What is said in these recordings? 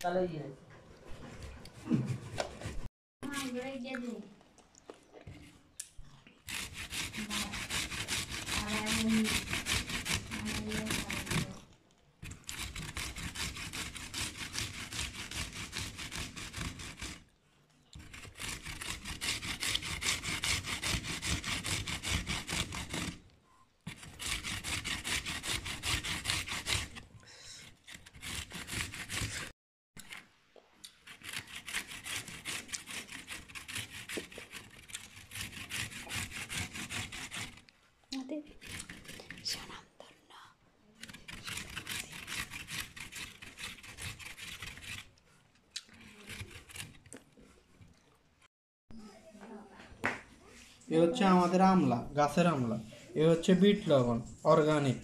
এ হচ্ছে আমাদের আমলা, গাছের আমলা। এ হচ্ছে বিট লবণ অর্গানিক।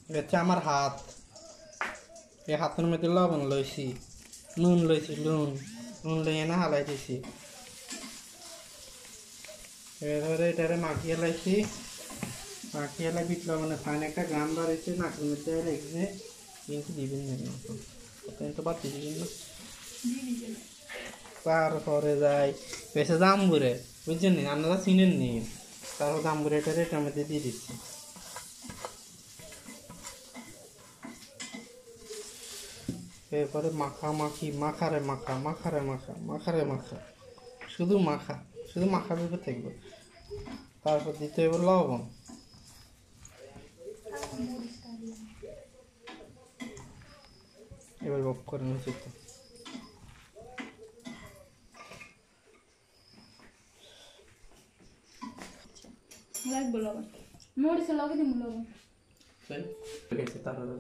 এ হচ্ছে আমার হাত, এই হাতের মধ্যে লবণ লইছি, নুন লইছি, নুন লইয়ে না হালাই দিছি। এবারে এটারে মাখিয়ে লাইছি, মাখিয়ে লাই বিট লবণের ফাইন একটা গ্রাম বাড়িছে, নাকের মধ্যে রেখেছে। কিন্তু দিবেন না কিন্তু বাড়তি দিবেন না। তারপরে যাই বেশি জাম্বুরে, বুঝছেন নি, আপনারা চিনেন নি। তারপর জাম্বুরেটারে এটার মধ্যে দিয়ে দিচ্ছি। এরপরে মাখামাখি, মাখারে মাখা, মাখারে মাখা, মাখারে মাখা, শুধু মাখা, শুধু মাখার উপরে থাকবে। তারপর দিতে হবে লবণ, এবার বক করে নিচ্ছি। লাগবে লবণ, মরিচের লগে দিমু লবণ। তারপরে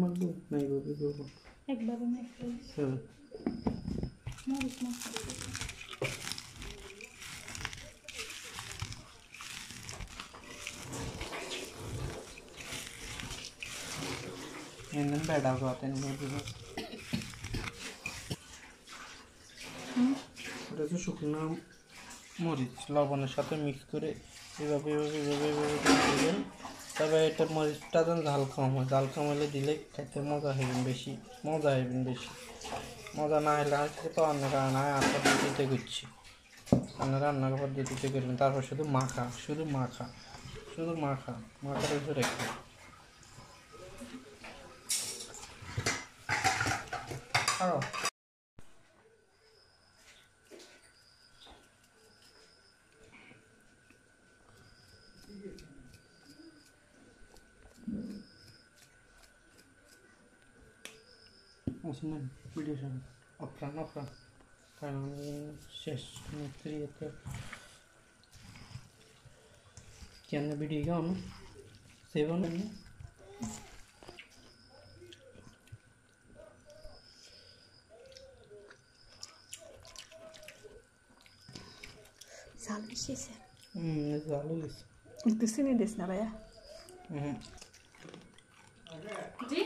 মাখবো না, এইভাবে করবো একবারে মাখতে মরিচ মাখতে। বেড়া খাওয়াতে ওটা হচ্ছে শুকনো মরিচ লবণের সাথে মিক্স করে এভাবে এভাবে এভাবে এভাবে দিবেন। তবে এটা মরিচটা যেন ঝাল কম হয়, ঝাল কম হলে দিলে খাইতে মজা হইবেন বেশি, মজা হইবেন বেশি। মজা না হলে হচ্ছে তো অন্য কারণে আর পদ্ধতিতে করছি, আপনারা রান্নার পদ্ধতিতে করবেন। তারপর শুধু মাখা, শুধু মাখা, শুধু মাখা, মাখার উপরে রেখে খাও। আসলে ভিডিও অপ্রাণ কারণ শেষ মিস্ত্রিতে কেন ভিডিও কেমন সেভন ঝাল বেশি আছে। ভালো গেছে। একটু চিনি দিস না ভাইয়া। জি।